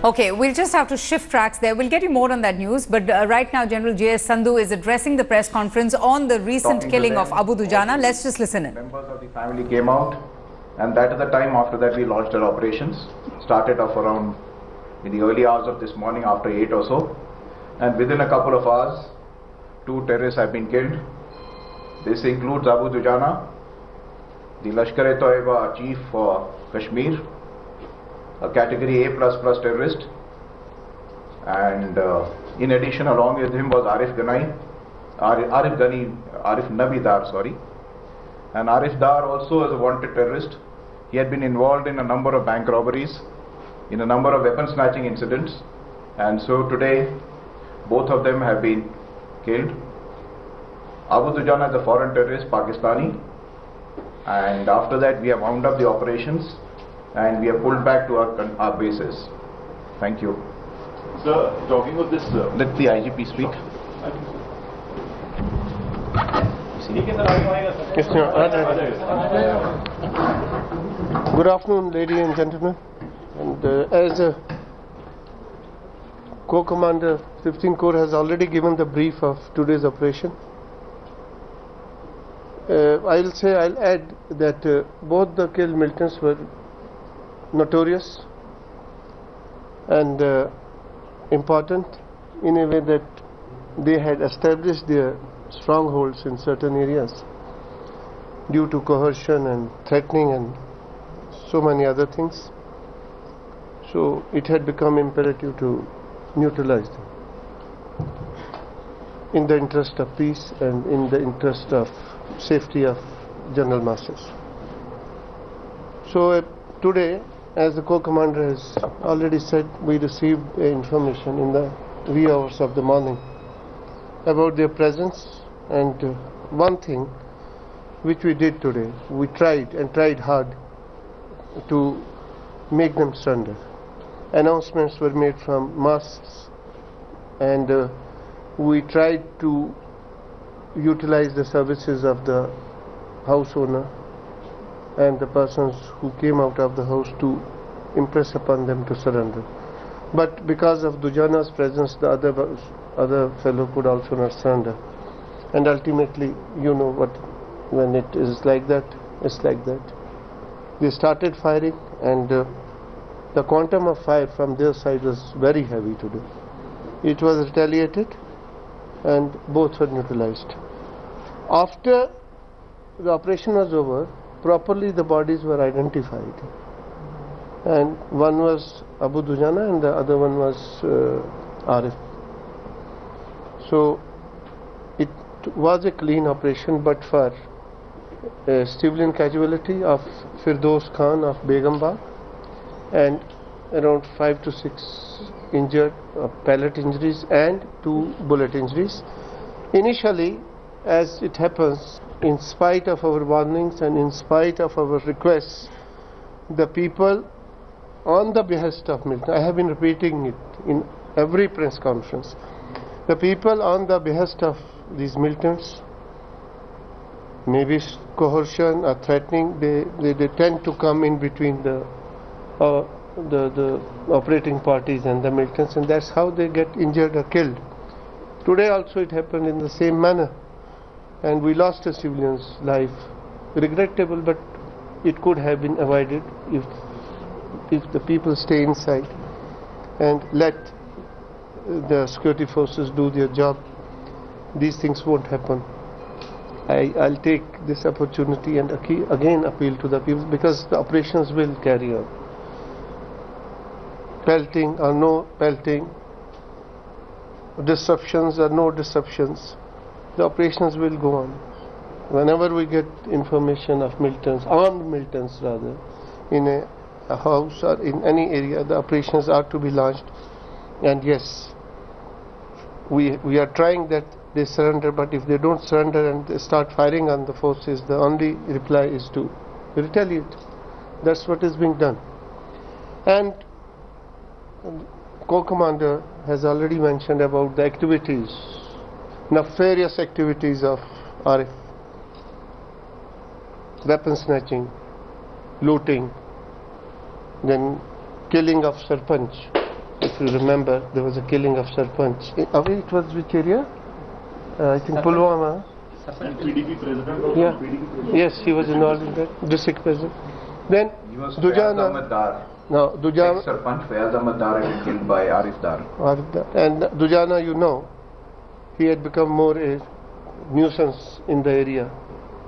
Okay, we'll just have to shift tracks there. We'll get you more on that news. But right now, General JS Sandhu is addressing the press conference on the recent killing of Abu Dujana. Let's just listen in. Members of the family came out, and that is the time after that we launched our operations. Started off around in the early hours of this morning after 8 or so. And within a couple of hours, 2 terrorists have been killed. This includes Abu Dujana, the Lashkar-e-Taiba chief for Kashmir, a category A++ terrorist, and in addition along with him was Arif Nabi Dar, sorry. And Arif Dar also is a wanted terrorist. He had been involved in a number of bank robberies, in a number of weapon snatching incidents, and so today both of them have been killed. Abu Dujana is a foreign terrorist, Pakistani, and after that we have wound up the operations and we have pulled back to our bases. Thank you. Sir, talking of this... Let the IGP speak. Good afternoon, ladies and gentlemen. And as Co-Commander 15 Corps has already given the brief of today's operation, I'll add that both the killed militants were notorious and important in a way that they had established their strongholds in certain areas due to coercion and threatening and so many other things. So it had become imperative to neutralize them in the interest of peace and in the interest of safety of general masses. So today, as the co-commander has already said, we received information in the wee hours of the morning about their presence, and one thing which we did today, we tried hard to make them surrender. Announcements were made from mosques, and we tried to utilize the services of the house owner and the persons who came out of the house to impress upon them to surrender. But because of Dujana's presence, the other fellow could also not surrender. And ultimately, you know what, when it is like that, it's like that. They started firing, and the quantum of fire from their side was very heavy today. It was retaliated, and both were neutralized. After the operation was over, properly the bodies were identified, and one was Abu Dujana and the other one was Arif. So it was a clean operation, but for a civilian casualty of Firdaus Khan of Begambagh and around 5 to 6 injured, pellet injuries and 2 bullet injuries. Initially, as it happens, in spite of our warnings and in spite of our requests, the people on the behest of militants, I have been repeating it in every press conference, the people on the behest of these militants, maybe coercion or threatening, they tend to come in between the operating parties and the militants, and that's how they get injured or killed. Today also it happened in the same manner, and we lost a civilian's life. Regrettable, but it could have been avoided if the people stay inside and let the security forces do their job. These things won't happen. I'll take this opportunity and again appeal to the people, because the operations will carry on. Pelting or no pelting, disruptions or no disruptions, the operations will go on. Whenever we get information of militants, armed militants rather, in a house or in any area, the operations are to be launched. And yes, we are trying that they surrender, but if they don't surrender and they start firing on the forces, the only reply is to retaliate. That's what is being done. And Co-Commander has already mentioned about the activities, nefarious activities of Arif. Weapon snatching, looting, then killing of Sarpanch, if you remember, there was a killing of Sarpanch. It was which area? I think Pulwama. And PDP president also? Yeah. PDP president? Yes, he was involved in that. District president. Then He was Dujana. Ahmed Dar. No, Dujana. Ex-Sarpanch Fayaz Ahmed Dar had been killed by Arif Dar. And Dujana, you know, he had become more a nuisance in the area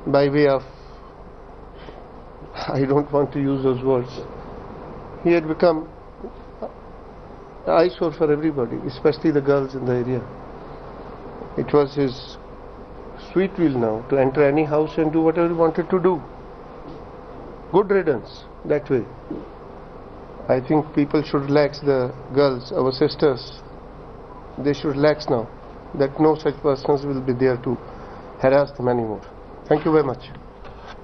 by way of, I don't want to use those words. He had become an eyesore for everybody, especially the girls in the area. It was his sweet will now to enter any house and do whatever he wanted to do. Good riddance that way. I think people should relax, the girls, our sisters, they should relax now, that no such persons will be there to harass them anymore. Thank you very much.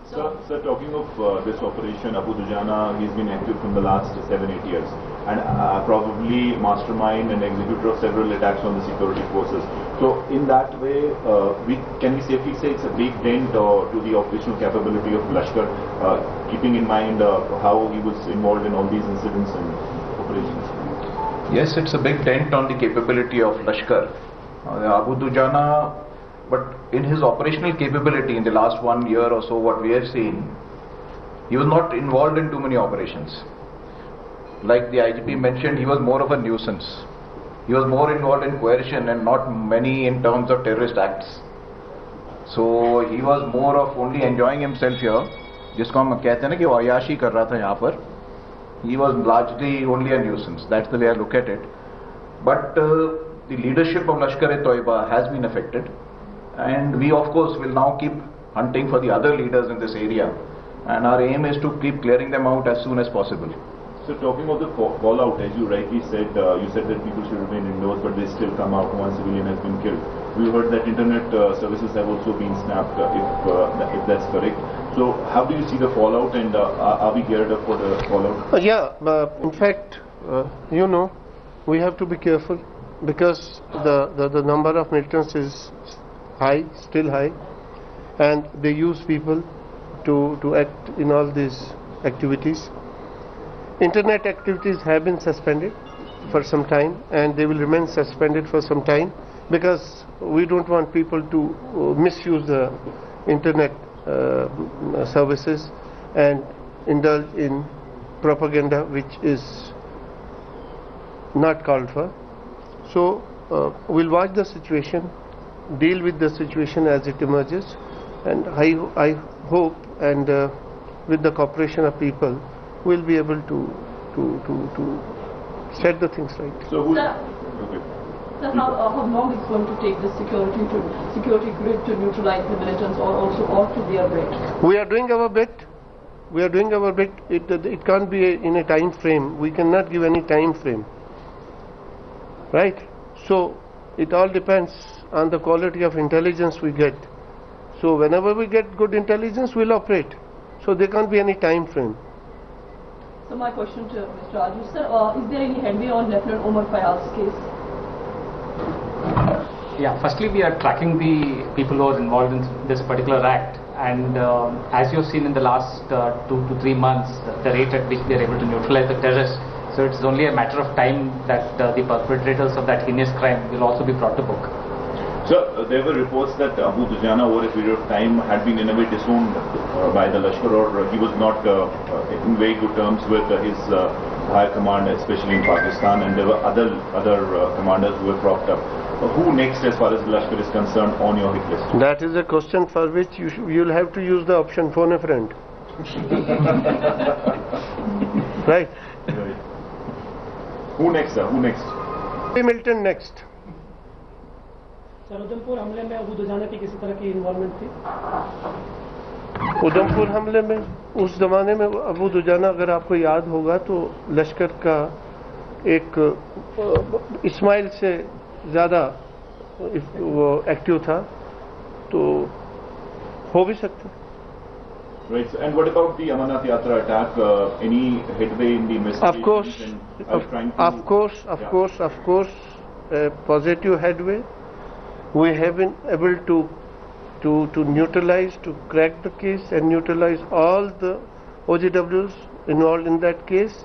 Sir, talking of this operation, Abu Dujana, he's been active from the last 7-8 years and probably mastermind and executor of several attacks on the security forces. So in that way, can we safely say it's a big dent to the operational capability of Lashkar, keeping in mind how he was involved in all these incidents and operations? Yes, it's a big dent on the capability of Lashkar. Abu Dujana, but in his operational capability in the last 1 year or so, what we have seen, he was not involved in too many operations. Like the IGP mentioned, he was more of a nuisance. He was more involved in coercion and not many in terms of terrorist acts. So he was more of only enjoying himself here, जिसको हम कहते हैं ना कि वो अयाशी कर रहा था यहाँ पर. He was largely only a nuisance. That's the way I look at it. But the leadership of Lashkar-e-Taiba has been affected, and we of course will now keep hunting for the other leaders in this area, and our aim is to keep clearing them out as soon as possible. So talking of the fallout, as you rightly said, you said that people should remain indoors, but they still come out once a civilian has been killed. We heard that internet services have also been snapped, if that's correct. So how do you see the fallout, and are we geared up for the fallout? In fact, you know, we have to be careful because the number of militants is high, still high, and they use people to act in all these activities. Internet activities have been suspended for some time, and they will remain suspended for some time because we don't want people to misuse the internet services and indulge in propaganda which is not called for. So we'll watch the situation, deal with the situation as it emerges, and I hope, and with the cooperation of people, we'll be able to set the things right. So who? Okay. So how long is going to take the security grid to neutralize the militants, or also to their bit? We are doing our bit. We are doing our bit. It can't be in a time frame. We cannot give any time frame. Right? So it all depends on the quality of intelligence we get. So whenever we get good intelligence, we'll operate. So there can't be any time frame. So my question to Mr. Raju, sir, is there any headway on Lieutenant Omar Fayaz's case? Yeah, firstly we are tracking the people who are involved in this particular act, and as you've seen in the last 2 to 3 months, the rate at which they are able to neutralize the terrorists, so it's only a matter of time that the perpetrators of that heinous crime will also be brought to book. So there were reports that Abu Dujana over a period of time had been in a way disowned by the Lashkar, or he was not in very good terms with his higher command, especially in Pakistan, and there were other commanders who were propped up. Who next, as far as the Lashkar is concerned, on your hit list? That is a question for which you'll have to use the option phone a friend. Right? Who next, sir? Who next? Milton next. Sir Udhampur हमले में अबू दुजाना की किसी तरह की involvement थी? उधमपुर हमले में उस जमाने में अबू दुजाना, अगर आपको याद होगा, तो लश्कर का एक इस्माइल से ज़्यादा वो एक्टिव था, तो हो भी सकता. Right. And what about the Amarnath Yatra attack? Any headway in the investigation? Of course, positive headway. We have been able to neutralize, to crack the case and neutralize all the OGWs involved in that case.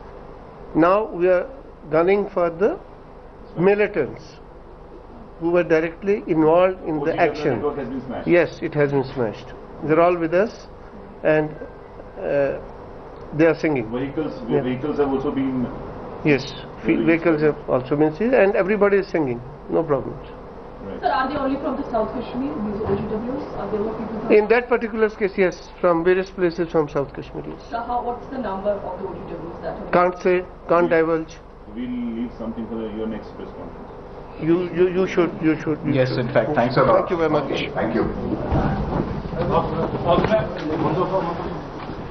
Now we are gunning for the militants who were directly involved in the action. Network has been smashed. Yes, it has been smashed. They're all with us, and they are singing. Vehicles have also been. Yes, vehicles have also been seized, and everybody is singing. No problems. Right. Sir, are they only from the South Kashmir, these OGWs? Are there more people from... In that particular case, yes, from various places from South Kashmir. Yes. So what's the number of the OGWs that have... Can't say, can't divulge. We'll leave something for your next press conference. You should. Yes, in fact, thanks a lot. Thank you very much. Thank you.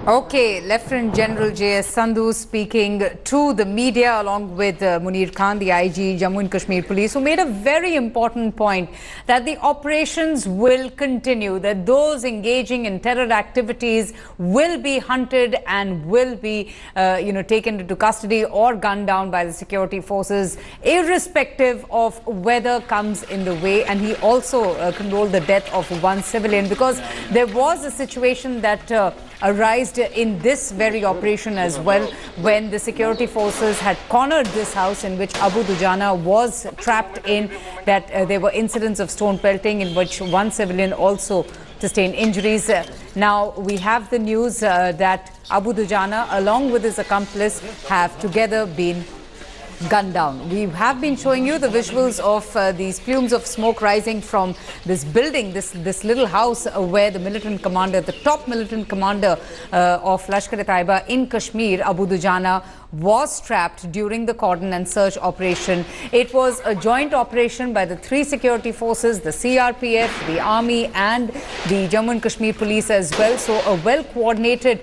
Okay, Lieutenant General JS Sandhu speaking to the media along with Munir Khan, the IG, Jammu and Kashmir Police, who made a very important point that the operations will continue, that those engaging in terror activities will be hunted and will be, taken into custody or gunned down by the security forces, irrespective of whether comes in the way. And he also condoled the death of one civilian, because there was a situation that arised in this very operation as well, when the security forces had cornered this house in which Abu Dujana was trapped in, that there were incidents of stone pelting in which one civilian also sustained injuries. Now we have the news that Abu Dujana along with his accomplice have together been gunned down. We have been showing you the visuals of these plumes of smoke rising from this building, this little house where the militant commander, the top militant commander of Lashkar-e-Taiba in Kashmir, Abu Dujana, was trapped during the cordon and search operation. It was a joint operation by the three security forces, the CRPF, the army and the Jammu and Kashmir police as well. So a well coordinated,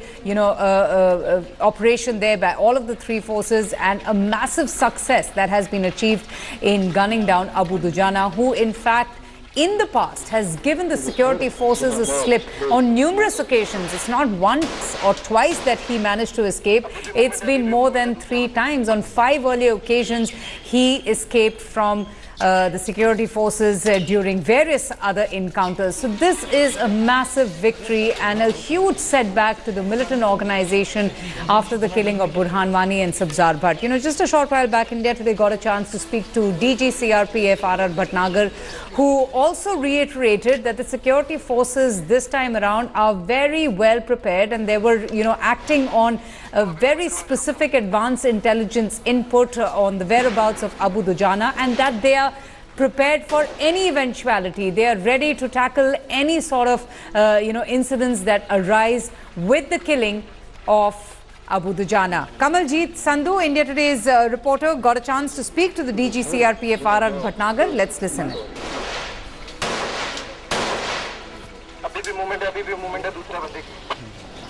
operation there by all of the three forces, and a massive success that has been achieved in gunning down Abu Dujana, who in fact in the past has given the security forces a slip on numerous occasions. It's not once or twice that he managed to escape. It's been more than 3 times. On 5 earlier occasions, he escaped from the security forces during various other encounters. So this is a massive victory and a huge setback to the militant organization after the killing of Burhan Wani and Sabzar Bhatt. Just a short while back, India Today got a chance to speak to DG CRPF RR Bhatnagar, who also reiterated that the security forces this time around are very well prepared, and they were, acting on a very specific advanced intelligence input on the whereabouts of Abu Dujana, and that they are prepared for any eventuality. They are ready to tackle any sort of, incidents that arise with the killing of Abu Dujana. Kamaljeet Sandhu, India Today's reporter, got a chance to speak to the DG CRPF RR Bhatnagar. Let's listen.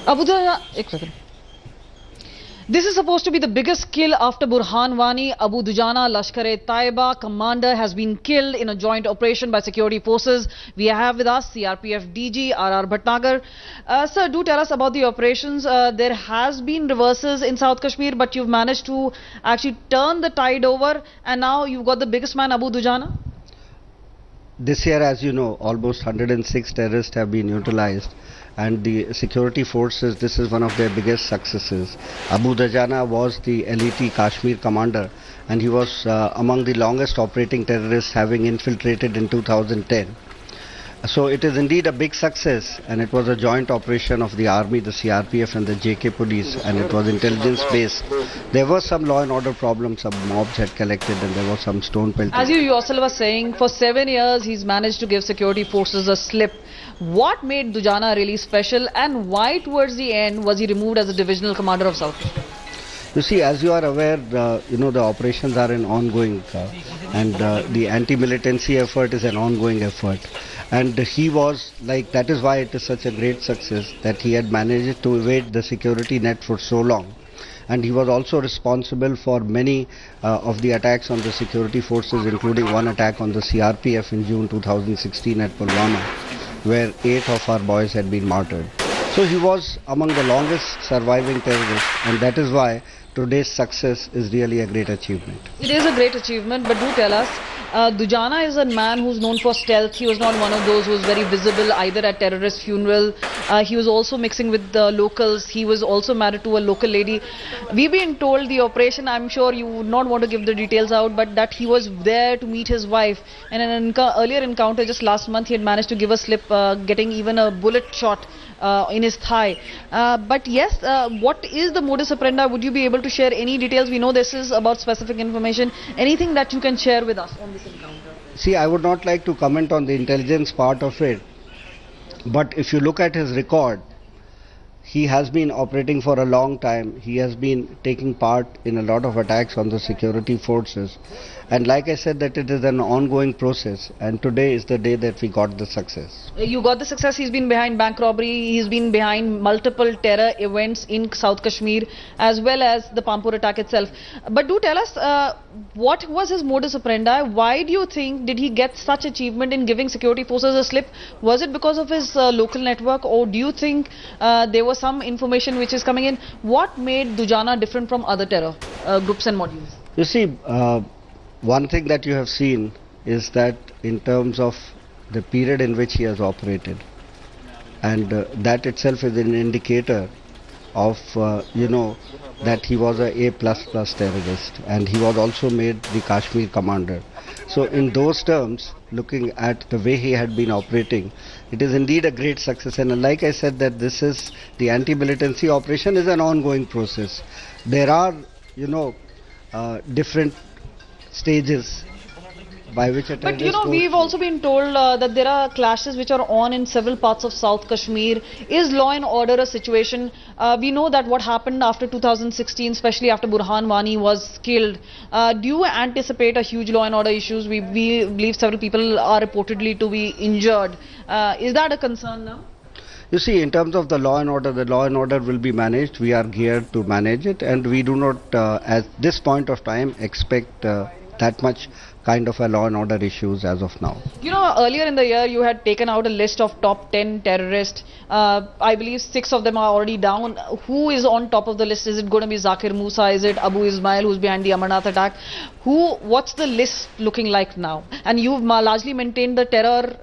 Abu Dujana, एक second. This is supposed to be the biggest kill after Burhan Wani. Abu Dujana, Lashkar-e-Taiba commander, has been killed in a joint operation by security forces. We have with us CRPF DG RR Bhatnagar. Sir, do tell us about the operations. There has been reverses in South Kashmir, but you've managed to actually turn the tide over, and now you've got the biggest man, Abu Dujana. This year, as you know, almost 106 terrorists have been neutralized, and the security forces, this is one of their biggest successes. Abu Dujana was the elite Kashmir commander, and he was among the longest operating terrorists, having infiltrated in 2010. So it is indeed a big success, and it was a joint operation of the army, the CRPF and the JK police, and it was intelligence based. There were some law and order problems, some mobs had collected, and there was some stone pelting. As you yourself were saying, for 7 years he's managed to give security forces a slip. What made Dujana really special, and why towards the end was he removed as a divisional commander of South Kashmir? You see, as you are aware, the operations are an ongoing, and the anti-militancy effort is an ongoing effort. And he was like, that is why it is such a great success, that he had managed to evade the security net for so long. And he was also responsible for many of the attacks on the security forces, including one attack on the CRPF in June 2016 at Pulwama, where 8 of our boys had been martyred. So he was among the longest surviving terrorists, and that is why today's success is really a great achievement. It is a great achievement, but do tell us, Dujana is a man who's known for stealth. He was not one of those who was very visible either at terrorist funeral. He was also mixing with the locals. He was also married to a local lady. We've been told the operation, I'm sure you would not want to give the details out, but that he was there to meet his wife. And in an earlier encounter just last month, he had managed to give a slip, getting even a bullet shot in his thigh. But yes, what is the modus operandi? Would you be able to share any details? We know this is about specific information. Anything that you can share with us on this encounter? See, I would not like to comment on the intelligence part of it, but if you look at his record, he has been operating for a long time. He has been taking part in a lot of attacks on the security forces. And like I said, that it is an ongoing process, and today is the day that we got the success. You got the success. He's been behind bank robbery, he's been behind multiple terror events in South Kashmir, as well as the Pampur attack itself. But do tell us, what was his modus operandi? Why do you think did he get such achievement in giving security forces a slip? Was it because of his local network, or do you think there was some information which is coming in? What made Dujana different from other terror groups and modules? You see, one thing that you have seen is that in terms of the period in which he has operated, and that itself is an indicator of, that he was a A++ terrorist, and he was also made the Kashmir commander. So in those terms, looking at the way he had been operating, it is indeed a great success. And like I said, that this is the anti-militancy operation is an ongoing process. There are, different stages by which a terrorist. But we've also been told that there are clashes which are on in several parts of South Kashmir. Is law and order a situation? We know that what happened after 2016, especially after Burhan Wani was killed. Do you anticipate a huge law and order issues? We believe several people are reportedly to be injured. Is that a concern now? You see, in terms of the law and order will be managed. We are geared to manage it, and we do not, at this point of time, expect that much kind of a law and order issues as of now. Earlier in the year, you had taken out a list of top 10 terrorists. I believe 6 of them are already down. Who is on top of the list? Is it going to be Zakir Musa? Is it Abu Ismail, who's behind the Amarnath attack? What's the list looking like now? And you've largely maintained the terror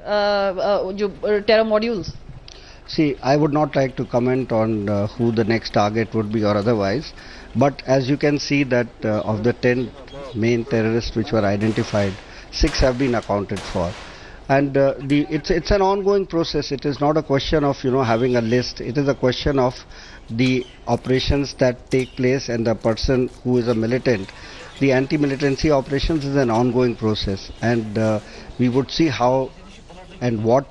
modules. See, I would not like to comment on who the next target would be or otherwise, but as you can see that of the 10 main terrorists which were identified, 6 have been accounted for. And it's an ongoing process. It is not a question of having a list. It is a question of the operations that take place and the person who is a militant. The anti-militancy operations is an ongoing process, and we would see how and what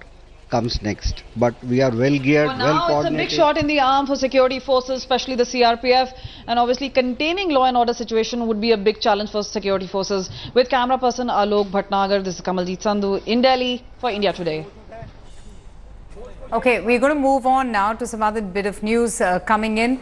comes next, but we are well geared, well coordinated. It's a big shot in the arm for security forces, especially the CRPF, and obviously containing law and order situation would be a big challenge for security forces. With camera person Alok Bhatnagar, this is JS Sandhu in Delhi for India Today. Okay, we're going to move on now to some other bit of news coming in.